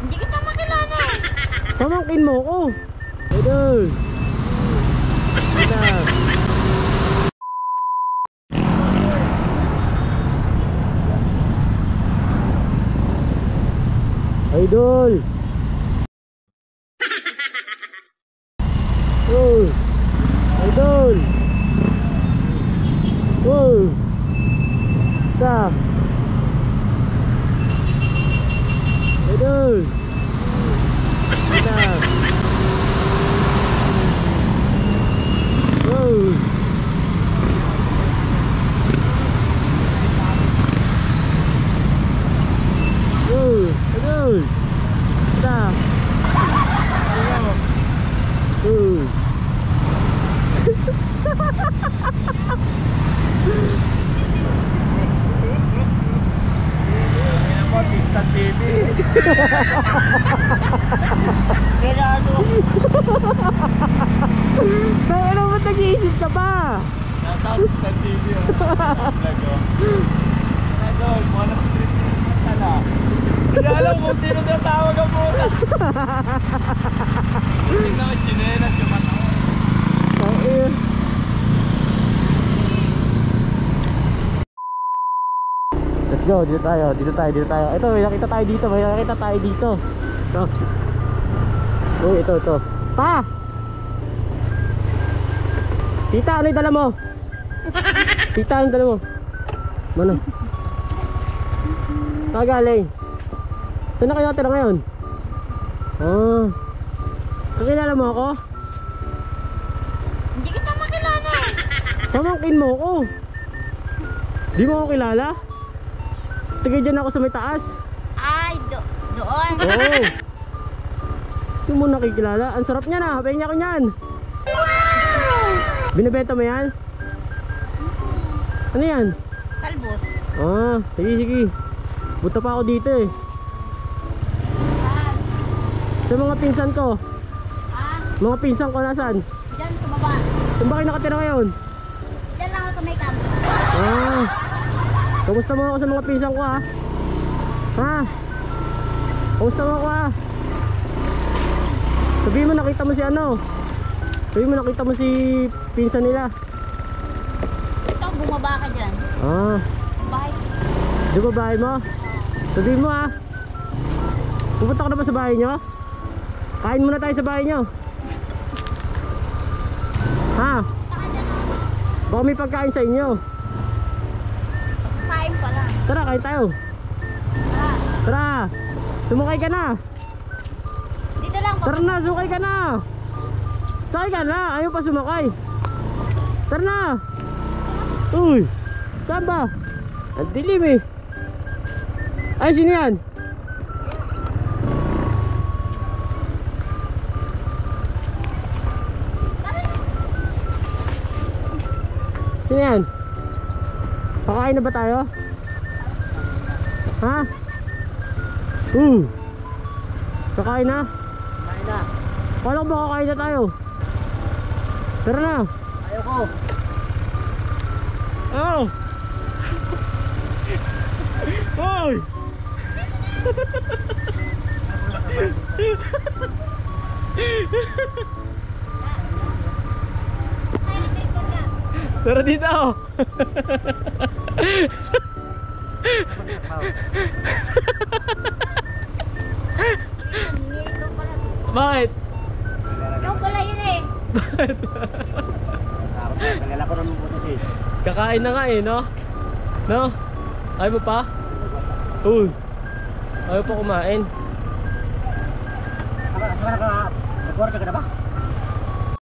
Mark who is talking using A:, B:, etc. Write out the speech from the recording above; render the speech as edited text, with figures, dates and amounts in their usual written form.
A: Hindi kita makilala.
B: Pamangkin mo ko. Idol. Kita. Idol. Oh. Idol. Oh. Sa. Idol. Kita. Oh. Oh. Idol. Kita. Oh.
C: Pistan TV.
A: Pero ano?
B: Kaya ano ba nag-iisip ka pa?
C: Nasa Pistan TV. Idol, mga nag-trip ka na. Hindi alam kung sino na tawag ang muna. Tingnan ko, chinelas yung mata ko.
B: Okay. Let's go, dito tayo. Ito, may nakita tayo dito. Ito. Oh, ito. Pa! Tita, ano yung dala mo? Tita, ano yung dala mo? Mana? Galing. Saan na kayo natira ngayon? Ah. Kakilala mo ako?
A: Hindi kita makilala.
B: Pamangkin mo ko. Di mo ako kilala? Tagay dyan ako sa may taas.
A: Ay, doon.
B: Oo. Hindi mo nakikilala. Ang sarap niya na. Pahinga ko niyan. Binibenta mo yan? Ano yan?
A: Salbos.
B: Ah, sige. Buta pa ako dito eh. Sa mga pinsan ko.
A: Ah,
B: Mga pinsan ko nasaan?
A: dyan sa baba.
B: Saan ba kayo nakatira ngayon?
A: Dyan lang ako sa may kampo.
B: Ah. Kamusta mo ako sa mga pinsan ko ha? Ha? Kamusta mo ako ha? Sabihin mo nakita mo si ano? Sabihin mo nakita mo si pinsan nila.
A: Ito, bumaba ka dyan.
B: Ah.
A: Bahay.
B: Di ba bahay mo? Sabihin mo ha? Pupunta ka na ba sa bahay nyo? Kain muna tayo sa bahay nyo. Ha?
A: Saka dyan ako.
B: Baka may pagkain sa inyo.
A: Kain pa lang.
B: Tara, kain tayo.
A: Tara.
B: Tara. Sumakay ka na.
A: Dito lang.
B: Tara na, sukay ka na. Sakay ka na, ayaw pa sumakay. Tara na. Uy, saan ba? Ang dilim eh. Ay, sino yan? Sino yan? Pakain na ba tayo? Ha? Kakain na?
C: Kumain na.
B: Kala ko ba kakain na tayo? Tara na.
C: Ayoko.
B: Oh! Hoy! Tara dito. Bakit?
A: Ikaw pala yun eh.
C: Nagala ko naman po eh.
B: Kakain na nga eh, no? No? Ayaw mo pa? Uy! Ayaw pa kumain.
C: Nag-order ka na ba?